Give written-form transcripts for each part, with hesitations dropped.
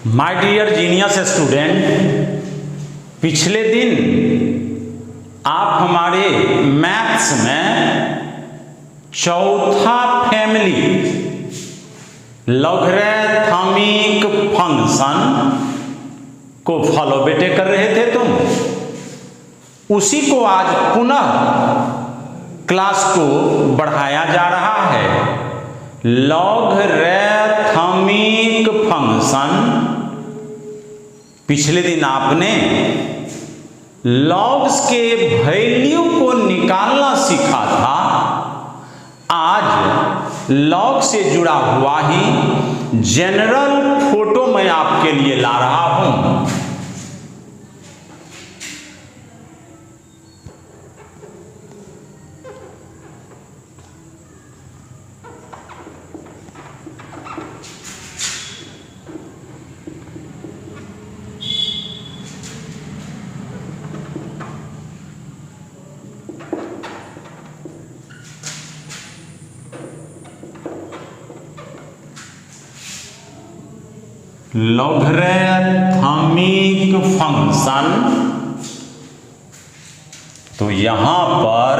My dear genius student, पिछले दिन आप हमारे मैथ्स में चौथा फैमिली लॉगरिथमिक फंक्शन को फॉलो बेटे कर रहे थे तुम। उसी को आज पुनः क्लास को बढ़ाया जा रहा है। लॉगरिथमिक फंक्शन, पिछले दिन आपने लॉग्स के वैल्यू को निकालना सीखा था। आज लॉग से जुड़ा हुआ ही जनरल फोटो मैं आपके लिए ला रहा हूं। लॉगरिथमिक फंक्शन, तो यहां पर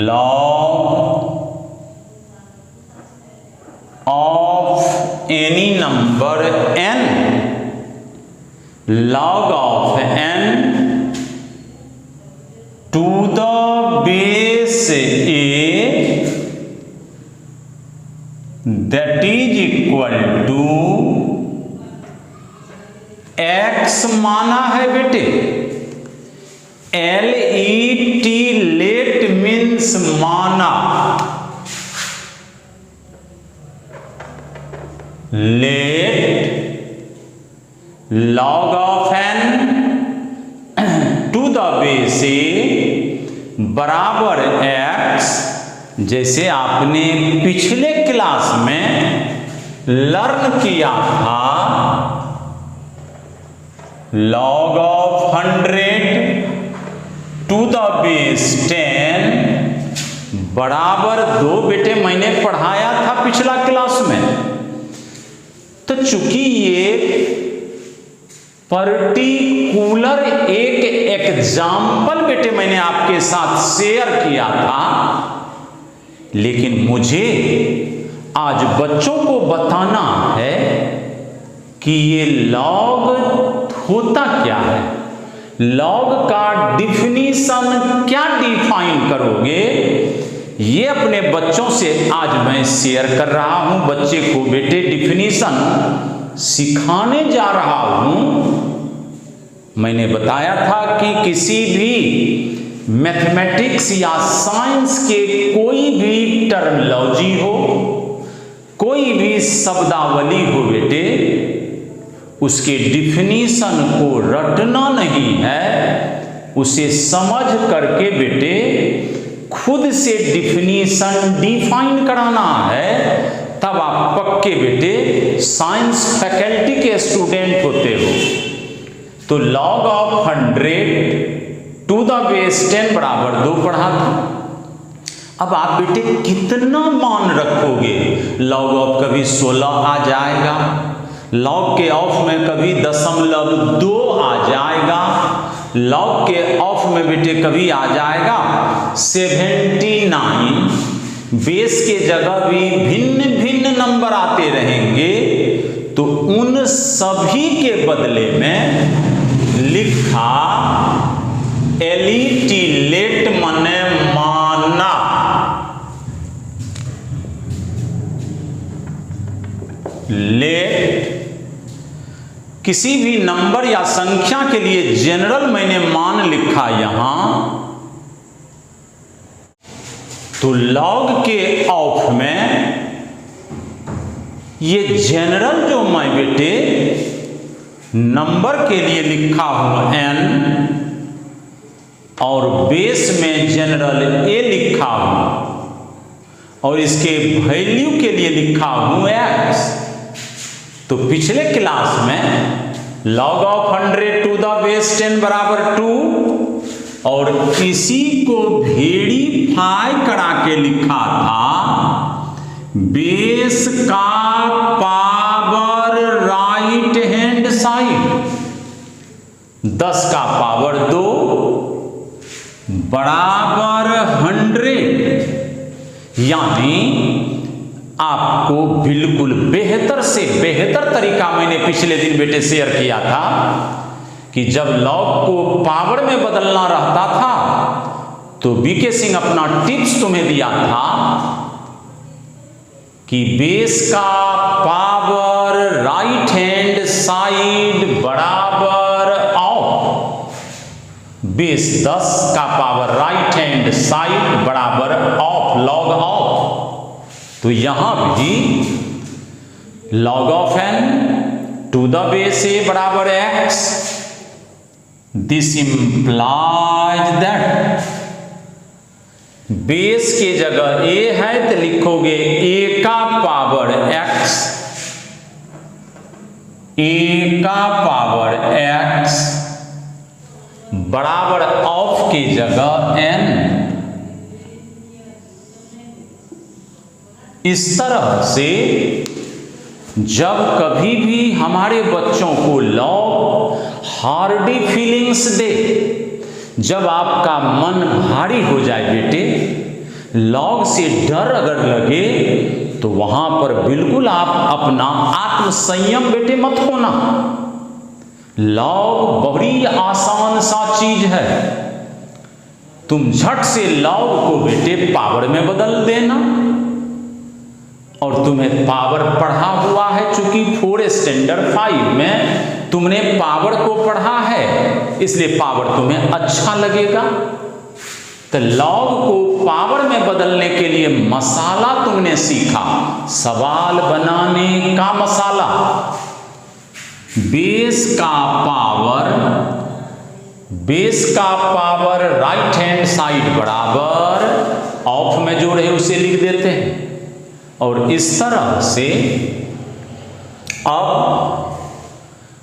log of any number n, log of n to the base a, that is equal to x माना है बेटे। LET लेट मीन्स माना, late log of n to the base a बराबर x, जैसे आपने पिछले क्लास में लर्न किया था। log of 100 to the base 10 बराबर 2 बेटे मैंने पढ़ाया था पिछला क्लास में। तो चूंकि ये पर्टिकुलर एक एग्जाम्पल बेटे मैंने आपके साथ शेयर किया था, लेकिन मुझे आज बच्चों को बताना है कि ये लॉग होता क्या है, लॉग का डिफिनीशन क्या डिफाइन करोगे, ये अपने बच्चों से आज मैं शेयर कर रहा हूं। बच्चे को बेटे डिफिनीशन सिखाने जा रहा हूं। मैंने बताया था कि किसी भी मैथमेटिक्स या साइंस के कोई भी टर्मिनोलॉजी हो, कोई भी शब्दावली हो बेटे, उसके डिफिनीशन को रटना नहीं है, उसे समझ करके बेटे खुद से डिफिनीशन डिफाइन कराना है। तब आप पक्के बेटे साइंस फैकल्टी के स्टूडेंट होते हो। तो log of 100 to the base 10 बराबर 2 पढ़ा था। अब आप बेटे कितना मान रखोगे? log ऑफ कभी 16 आ जाएगा, log के ऑफ में कभी 0.2 आ जाएगा, log के ऑफ में बेटे कभी आ जाएगा 79। बेस के जगह भी भिन्न भिन्न नंबर आते रहेंगे। तो उन सभी के बदले में लिखा LET लेट मने माना, लेट किसी भी नंबर या संख्या के लिए जनरल मैंने मान लिखा यहां। तो लॉग के ऑफ में ये जनरल जो मैं बेटे नंबर के लिए लिखा हूं n, और बेस में जनरल a लिखा हूं, और इसके वैल्यू के लिए लिखा हूं x। तो पिछले क्लास में log of 100 to the base 10 बराबर 2, और इसी को वेरीफाई करा के लिखा था बेस का पावर राइट हैंड साइड 10 का पावर 2 बराबर 100, यानी आपको बिल्कुल बेहतर से बेहतर तरीका मैंने पिछले दिन बेटे शेयर किया था कि जब लॉग को पावर में बदलना रहता था तो बीके सिंह अपना टिप्स तुम्हें दिया था कि बेस का पावर राइट हैंड साइड बराबर ऑफ, बेस 10 का पावर राइट हैंड साइड बराबर ऑफ, लॉग ऑफ। तो यहां भी log of n to the base a बराबर x, this implies that base के जगह a है तो लिखोगे a का पावर x, a का पावर x बराबर ऑफ की जगह n। इस तरह से जब कभी भी हमारे बच्चों को लॉग हार्डी फीलिंग्स दे, जब आपका मन भारी हो जाए बेटे, लॉग से डर अगर लगे तो वहां पर बिल्कुल आप अपना आत्मसंयम बेटे मत होना। लॉग बड़ी आसान सा चीज है, तुम झट से लॉग को बेटे पावर में बदल देना। और तुम्हें पावर पढ़ा हुआ है, चूंकि 4 स्टैंडर्ड 5 में तुमने पावर को पढ़ा है, इसलिए पावर तुम्हें अच्छा लगेगा। तो लॉग को पावर में बदलने के लिए मसाला तुमने सीखा, सवाल बनाने का मसाला। बेस का पावर राइट हैंड साइड बराबर ऑफ में जो रहे उसे लिख देते हैं। और इस तरह से अब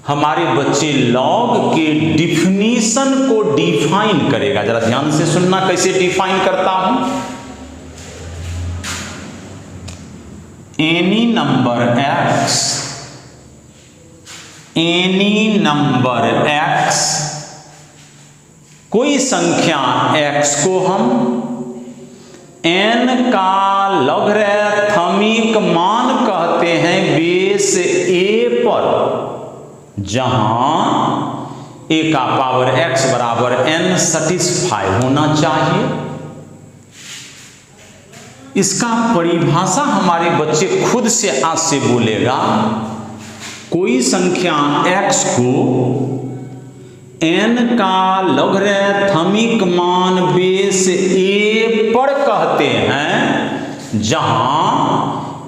हमारे बच्चे लॉग के डिफिनीशन को डिफाइन करेगा। जरा ध्यान से सुनना कैसे डिफाइन करता हूं। एनी नंबर x, कोई संख्या x को हम n का लॉगरिथमिक मान कहते हैं बेस a पर, जहां a का पावर x बराबर n सेटिस्फाई होना चाहिए। इसका परिभाषा हमारे बच्चे खुद से आज से बोलेगा। कोई संख्या x को n का लॉगरिथमिक मान बेस a पर कहते हैं, जहां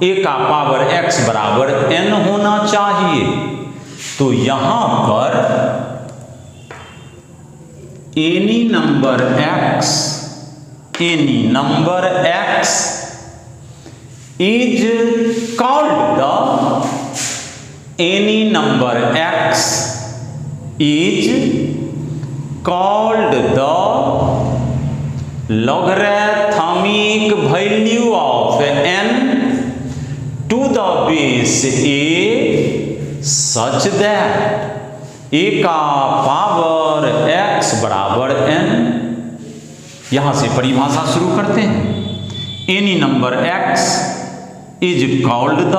a का पावर x बराबर n होना चाहिए। तो यहां पर any number x is called the logarithmic value of n to the base a such that a का पावर x बराबर n। यहां से परिभाषा शुरू करते हैं। Any number x is called the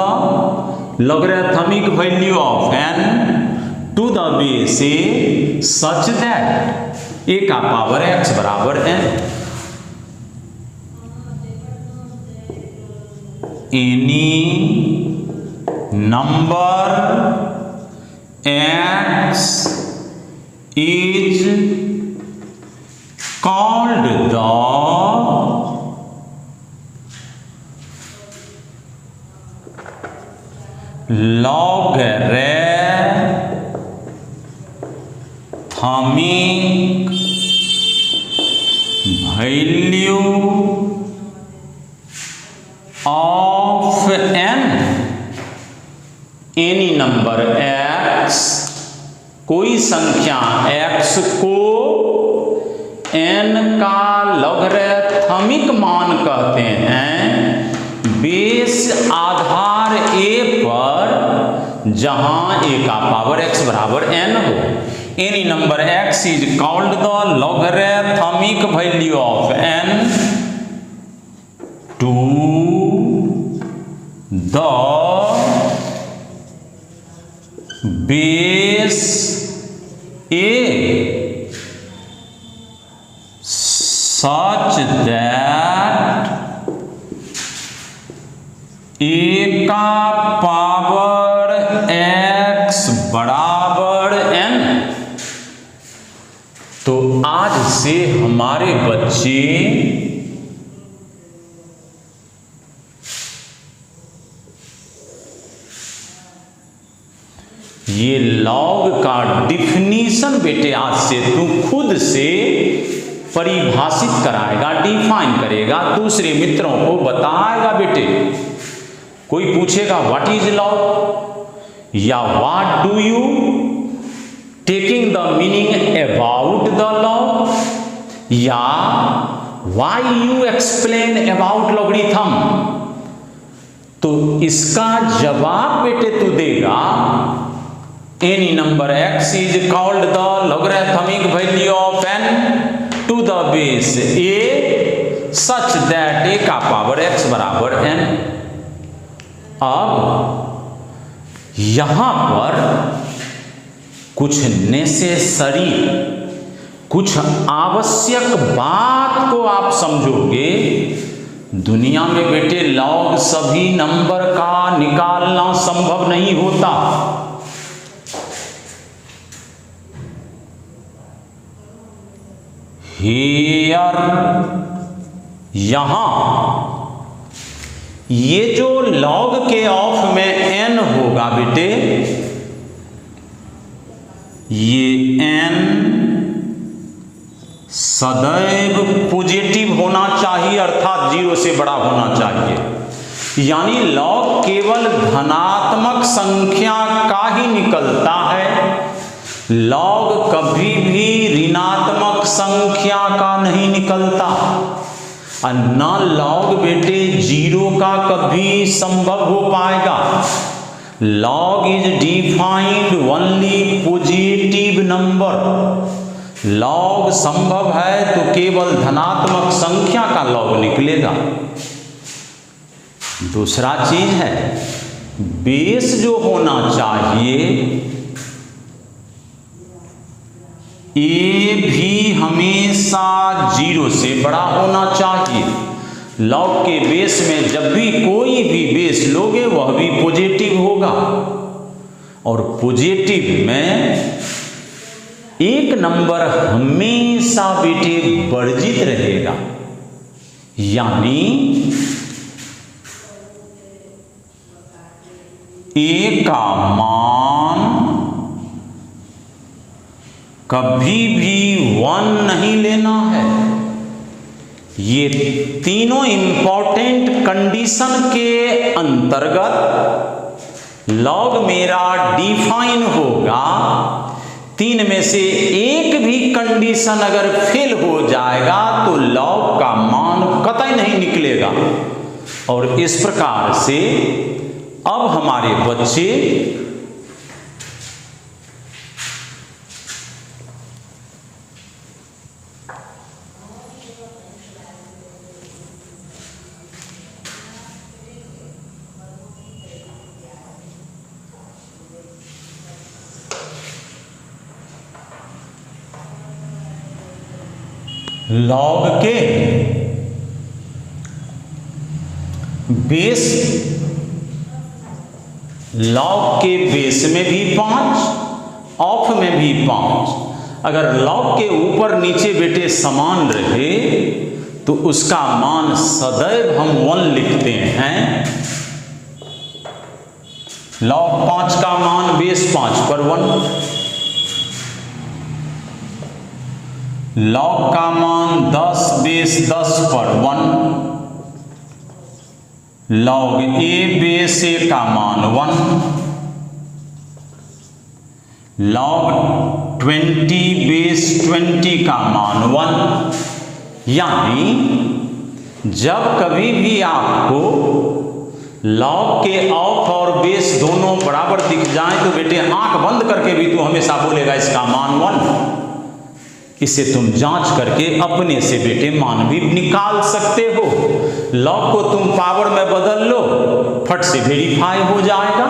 logarithmic value of n to the base a such that a का power x बराबर n। any number x is called the logarithmic value of n। Any number x, कोई संख्या x को n का logarithmic मान कहते हैं base Aadhaar a पर जहां a का पावर x बराबर n हो, any number x is called the logarithmic value of n to the base a such that a का पावर x बराबर n। तो आज से हमारे बच्चे ये लॉग का डिफिनीशन बेटे आज से तू खुद से परिभाषित कराएगा, डिफाइन करेगा, दूसरे मित्रों को बताएगा। बेटे कोई पूछेगा व्हाट इज लॉग या what do you, taking the meaning about the log या why you explain about logarithm, तो इसका जवाब बेटे तू देगा any number x is called the logarithmic value of n to the base a such that a का power x बराबर n। अब यहां पर कुछ नेसेसरी, कुछ आवश्यक बात को आप समझोगे। दुनिया में बेटे लॉग सभी नंबर का निकालना संभव नहीं होता। हियर यहां ये जो लॉग के ऑफ में n होगा बेटे, ये n सदैव पॉजिटिव होना चाहिए, अर्थात 0 से बड़ा होना चाहिए। यानी लॉग केवल धनात्मक संख्या का ही निकलता है, लॉग कभी भी ऋणात्मक संख्या का नहीं निकलता। और ना लॉग बेटे 0 का कभी संभव हो पाएगा। Log is defined only positive number. Log संभव है तो केवल धनात्मक संख्या का लॉग निकलेगा। दूसरा चीज है बेस जो होना चाहिए, ए भी हमेशा 0 से बड़ा होना चाहिए। लॉग के बेस में जब भी कोई भी बेस लोगे वह भी पॉजिटिव होगा, और पॉजिटिव में एक नंबर हमेशा बेटे वर्जित रहेगा। यानी ए का मान कभी भी 1 नहीं लेना है। ये तीनों इंपॉर्टेंट कंडीशन के अंतर्गत लॉग मेरा डिफाइन होगा। 3 में से एक भी कंडीशन अगर फेल हो जाएगा तो लॉग का मान कतई नहीं निकलेगा। और इस प्रकार से अब हमारे बच्चे लॉग के बेस, लॉग के बेस में भी 5, ऑफ में भी 5। अगर लॉग के ऊपर नीचे बेटे समान रहे तो उसका मान सदैव हम 1 लिखते हैं। लॉग 5 का मान बेस 5 पर 1, लॉग का मान 10 बेस 10 पर 1, लॉग ए बेस ए का मान 1, लॉग 20 बेस 20 का मान 1। यानी जब कभी भी आपको लॉग के ऑफ और बेस दोनों बराबर दिख जाएं तो बेटे आंख बंद करके भी तू हमेशा बोलेगा इसका मान 1। इसे तुम जांच करके अपने से बेटे मान भी निकाल सकते हो। लॉग को तुम पावर में बदल लो, फट से वेरीफाई हो जाएगा।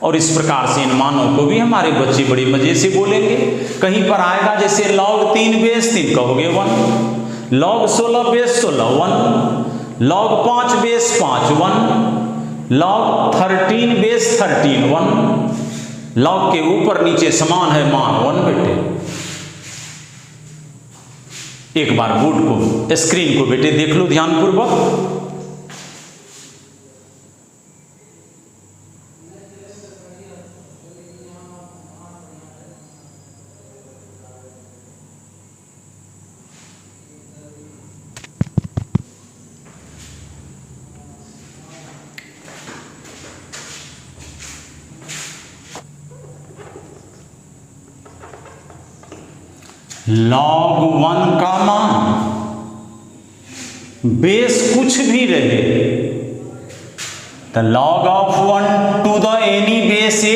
और इस प्रकार से इन मानों को भी हमारे बच्चे बड़े मजे से बोलेंगे। कहीं पर आएगा जैसे log 3 बेस 3 कहोगे 1, log 16 base 16 1, log 5 base 5 1, log 13 base 13 1। log के ऊपर नीचे समान है मान 1 बेटे। एक बार बोर्ड को, स्क्रीन को बेटे देख लो ध्यानपूर्वक। log 1 का मान बेस कुछ भी रहे तो log of 1 to the any base a।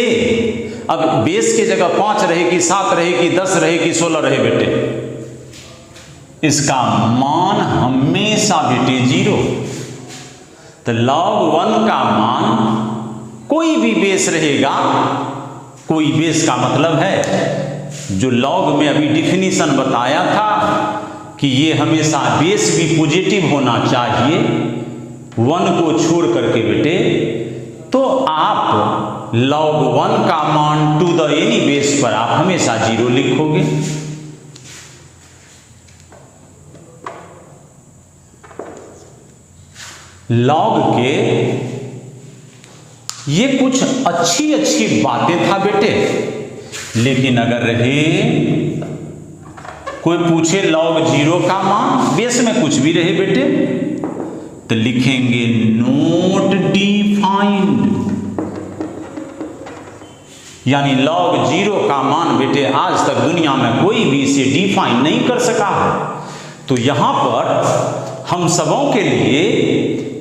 अब बेस की जगह 5 रहेगी, 7 रहेगी, 10 रहेगी, 16 रहे बेटे, इसका मान हमेशा बेटे 0। तो log 1 का मान कोई भी बेस रहेगा, कोई बेस का मतलब है जो लॉग में अभी डिफिनीशन बताया था कि ये हमेशा बेस भी पॉजिटिव होना चाहिए 1 को छोड़ करके बेटे, तो आप log 1 का मान टू द एनी बेस पर आप हमेशा 0 लिखोगे। लॉग के ये कुछ अच्छी अच्छी बातें था बेटे, लेकिन अगर रहे कोई पूछे log 0 का मान, बेस में कुछ भी रहे बेटे, तो लिखेंगे नोट डिफाइंड। यानी log 0 का मान बेटे आज तक दुनिया में कोई भी इसे डिफाइन नहीं कर सका है। तो यहां पर हम सबों के लिए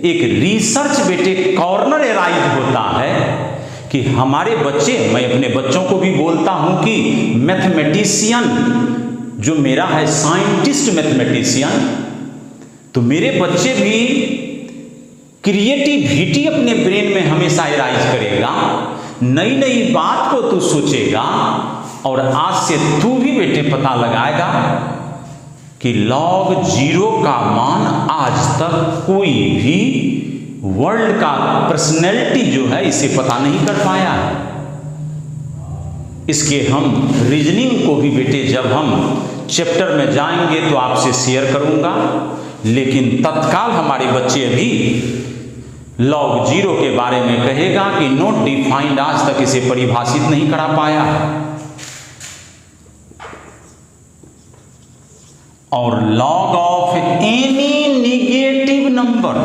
एक रिसर्च बेटे कॉर्नर एराइज होता है कि हमारे बच्चे, मैं अपने बच्चों को भी बोलता हूं कि मैथमेटिशियन जो मेरा है साइंटिस्ट मैथमेटिशियन, तो मेरे बच्चे भी क्रिएटिविटी अपने ब्रेन में हमेशा एराइज करेगा, नई नई बात को तू सोचेगा और आज से तू भी बेटे पता लगाएगा कि log 0 का मान आज तक कोई भी वर्ल्ड का पर्सनैलिटी जो है इसे पता नहीं कर पाया है। इसके हम रीजनिंग को भी बेटे जब हम चैप्टर में जाएंगे तो आपसे शेयर करूंगा, लेकिन तत्काल हमारे बच्चे अभी log 0 के बारे में कहेगा कि नॉट डिफाइंड, आज तक इसे परिभाषित नहीं करा पाया है। और log of any negative number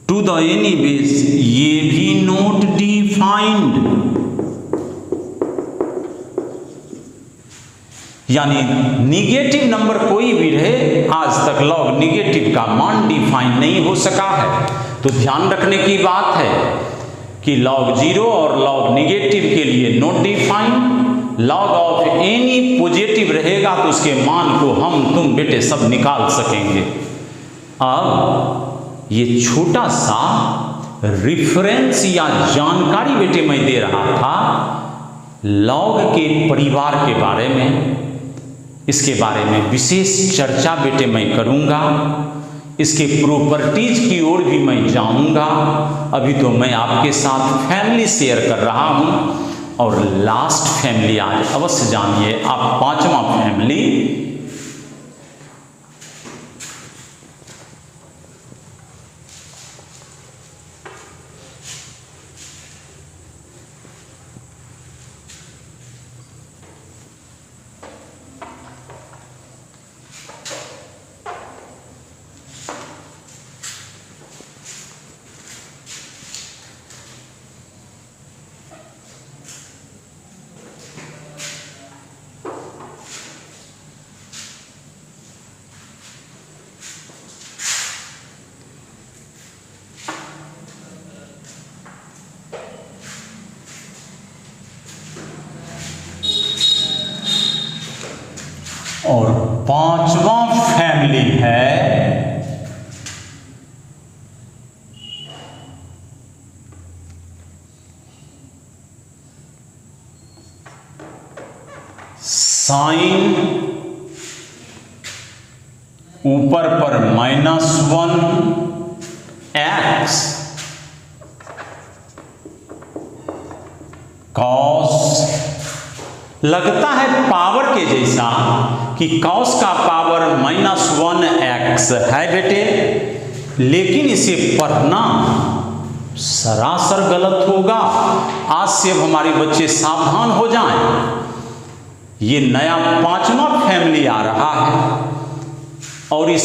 two the any base, ये भी नॉट डिफाइंड। यानी निगेटिव नंबर कोई भी रहे, आज तक log निगेटिव का मान डिफाइन नहीं हो सका है। तो ध्यान रखने की बात है कि log 0 और log निगेटिव के लिए not defined, log of any positive रहेगा तो उसके मान को हम तुम बेटे सब निकाल सकेंगे। अब ये छोटा सा रिफरेंस या जानकारी बेटे मैं दे रहा था log के परिवार के बारे में। इसके बारे में विशेष चर्चा बेटे मैं करूंगा, इसके प्रॉपर्टीज की ओर भी मैं जाऊंगा। अभी तो मैं आपके साथ फैमिली शेयर कर रहा हूं, और लास्ट फैमिली आज अवश्य जानिए आप, 5वां फैमिली पांचवा फैमिली है साइन, ऊपर पर -1 x, कॉस, लगता है पावर के जैसा कि कॉस का पावर -1x है बेटे, लेकिन इसे पढ़ना सरासर गलत होगा। आज से अब हमारे बच्चे सावधान हो जाएं। ये नया पांचवा फैमिली आ रहा है और इस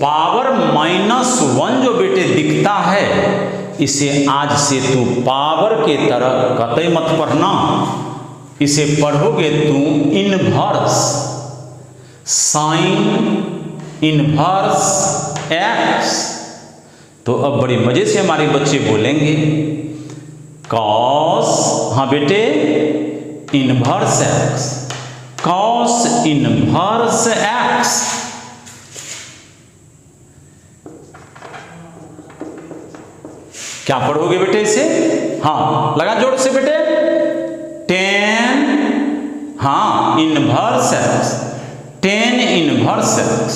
पावर -1 जो बेटे दिखता है, इसे आज से तू पावर के तरह कतई मत पढ़ना। इसे पढ़ोगे तू इनवर्स साइन इनवर्स x। तो अब बड़े मजे से हमारे बच्चे बोलेंगे कॉस, हाँ बेटे, inverse x, cos inverse x। क्या पढ़ोगे बेटे इसे? हाँ लगा जोर से बेटे, tan, हाँ inverse x, tan inverse x,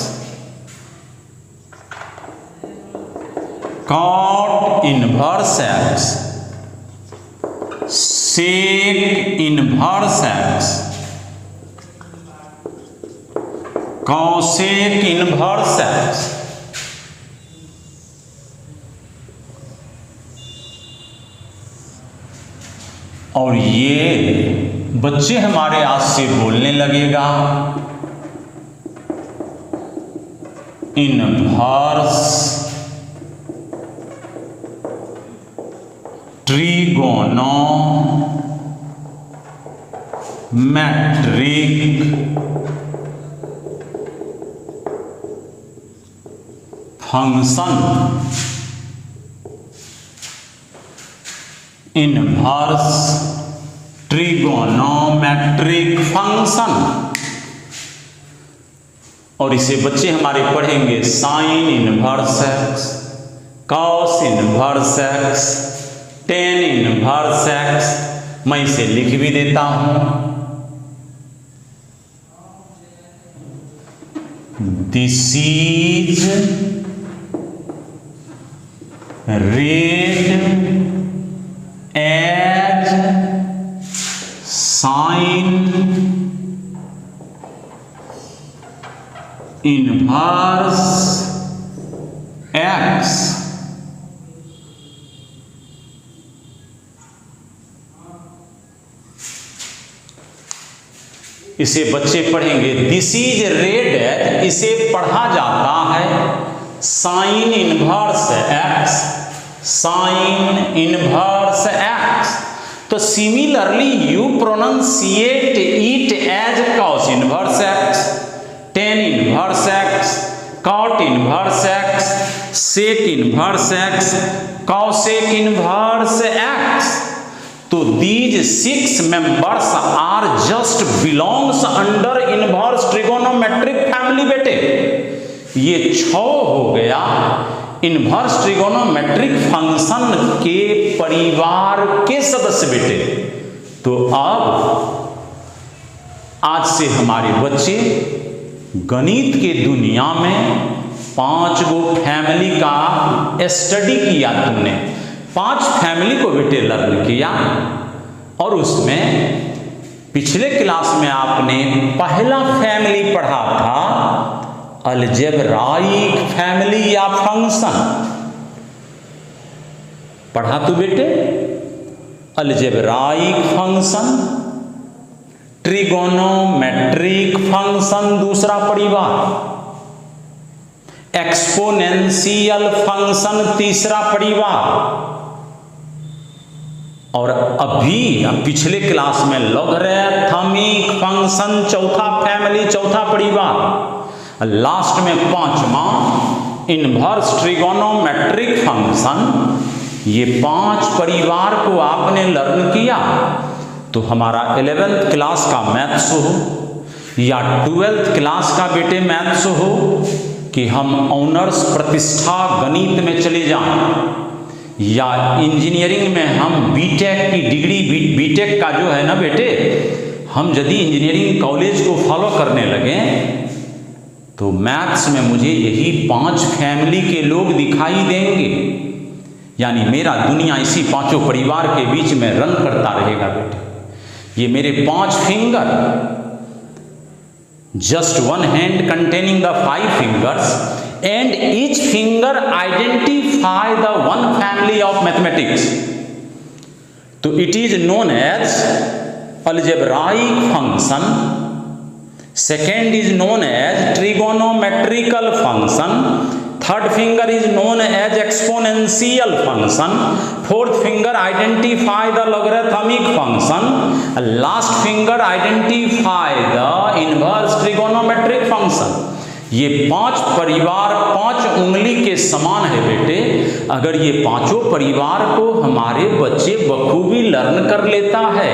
cot inverse x, sec inverse x, cosec inverse x। और ये बच्चे हमारे आज से बोलने लगेगा inverse trigonometric function, inverse trigonometric function. और इसे बच्चे हमारे पढ़ेंगे sign inverse x, cos inverse x, tan inverse x। मैं इसे लिख भी देता हूं, this is read as sin inverse x। इसे बच्चे पढ़ेंगे दिस इज रेड एज, इसे पढ़ा जाता है sine inverse x, sine inverse x। तो similarly you pronunciate it as cos inverse x, tan inverse x, cot inverse x, sec inverse x, cosec inverse x। तो these 6 members are just belongs under inverse trigonometric family बेटे। ये 6 हो गया inverse trigonometric function के परिवार के सदस्य बेटे। तो अब आज से हमारे बच्चे गणित के दुनिया में 5 गो फैमिली का स्टडी किया। तुमने 5 फैमिली को बेटे लर्न किया और उसमें पिछले क्लास में आपने पहला फैमिली पढ़ा था अलजेब्राइक फैमिली या फंक्शन पढ़ा तो बेटे, अलजेब्राइक फंक्शन, ट्रिगोनोमेट्रिक फंक्शन दूसरा परिवार, एक्सपोनेंशियल फंक्शन तीसरा परिवार, और अभी पिछले क्लास में लॉगरिथमिक फंक्शन चौथा फैमिली चौथा परिवार, लास्ट में 5वां इनवर्स ट्रिगोनोमेट्रिक फंक्शन। ये 5 परिवार को आपने लर्न किया तो हमारा 11th क्लास का मैथ्स हो या 12th क्लास का बेटे मैथ्स हो कि हम ऑनर्स प्रतिष्ठा गणित में चले जाएं, या इंजीनियरिंग में हम बीटेक की डिग्री, बीटेक का जो है ना बेटे, हम यदि इंजीनियरिंग कॉलेज को फॉलो करने लगें तो मैथ्स में मुझे यही 5 फैमिली के लोग दिखाई देंगे। यानी मेरा दुनिया इसी 5 परिवार के बीच में रन करता रहेगा बेटे। ये मेरे 5 finger, just one hand containing the 5 fingers and each finger identify the one family of mathematics. तो it is known as algebraic function. Second is known as trigonometrical function. Third finger is known as exponential function. Fourth finger identify the logarithmic function. Last finger identify the inverse trigonometric function. ये 5 परिवार 5 उंगली के समान है बेटे। अगर ये 5 परिवार को हमारे बच्चे बखूबी लर्न कर लेता है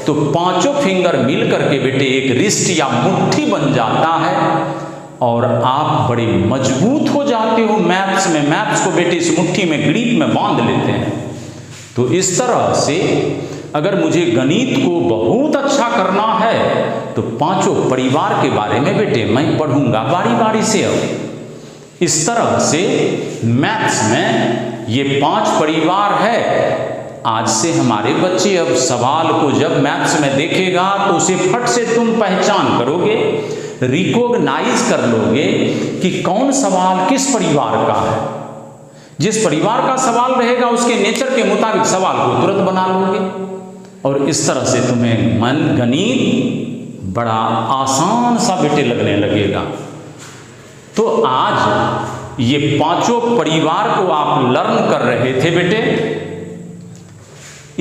तो 5 फिंगर मिल करके बेटे एक रिस्ट या मुट्ठी बन जाता है और आप बड़े मजबूत हो जाते हो मैथ्स में। मैथ्स को बेटे इस मुट्ठी में, ग्रिप में बांध लेते हैं। तो इस तरह से अगर मुझे गणित को बहुत अच्छा करना है तो 5 परिवार के बारे में बेटे मैं पढ़ूंगा बारी बारी से। अब इस तरह से मैथ्स में ये 5 परिवार है। आज से हमारे बच्चे अब सवाल को जब मैथ्स में देखेगा तो उसे फट से तुम पहचान करोगे, रिकॉग्नाइज कर लोगे कि कौन सवाल किस परिवार का है। जिस परिवार का सवाल रहेगा उसके नेचर के मुताबिक सवाल को तुरंत बना लोगे और इस तरह से तुम्हें मन गणित बड़ा आसान सा बेटे लगने लगेगा। तो आज ये 5 परिवार को आप लर्न कर रहे थे बेटे।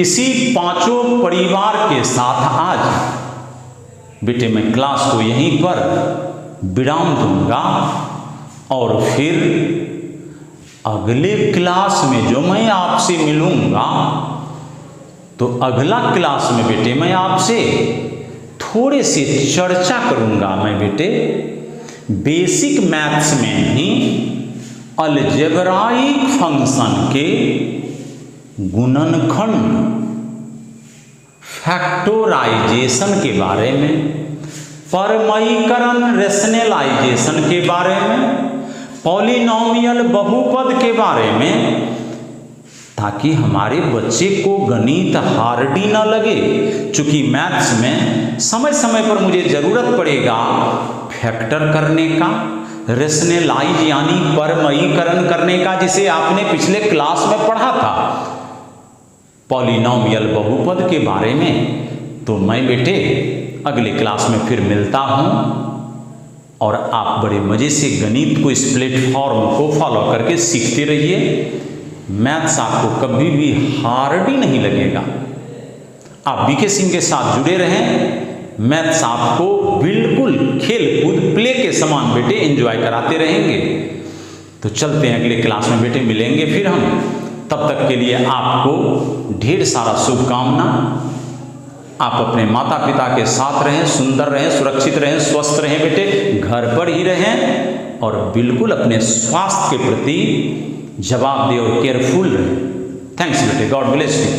इसी 5 परिवार के साथ आज बेटे मैं क्लास को यहीं पर विराम दूंगा और फिर अगले क्लास में जो मैं आपसे मिलूंगा तो अगला क्लास में बेटे मैं आपसे थोड़े से चर्चा करूंगा मैं बेटे बेसिक मैथ्स में ही अलजेब्राइक फंक्शन के गुणनखंड, फैक्टराइजेशन के बारे में, परमयीकरण रेशनलाइजेशन के बारे में, पॉलिनोमियल बहुपद के बारे में, ताकि हमारे बच्चे को गणित हार्डी ना लगे। चूंकि मैथ्स में समय समय पर मुझे ज़रूरत पड़ेगा फैक्टर करने का, रेशनलाइज यानी परमयीकरण करने का, जिसे आपने पिछले क्लास में पढ़ा था पॉलिनोमियल बहुपद के बारे में। तो मैं बेटे अगले क्लास में फिर मिलता हूँ और आप बड़े मज़े से गणित को, इस प्लेटफॉर्म को फॉलो करके सीखते रहिए। मैथ्स आपको कभी भी हार्ड ही नहीं लगेगा। आप बीके सिंह के साथ जुड़े रहें। मैथ्स आपको बिल्कुल खेल कूद प्ले के समान बेटे एंजॉय कराते रहेंगे। तो चलते हैं अगले क्लास में बेटे, मिलेंगे फिर हम। तब तक के लिए आपको ढेर सारा शुभकामना। आप अपने माता पिता के साथ रहें, सुंदर रहें, सुरक्षित रहें, स्वस्थ रहें बेटे, घर पर ही रहें और बिल्कुल अपने स्वास्थ्य के प्रति जवाबदेह और केयरफुल रहें। थैंक्स बेटे, गॉड ब्लेस यू।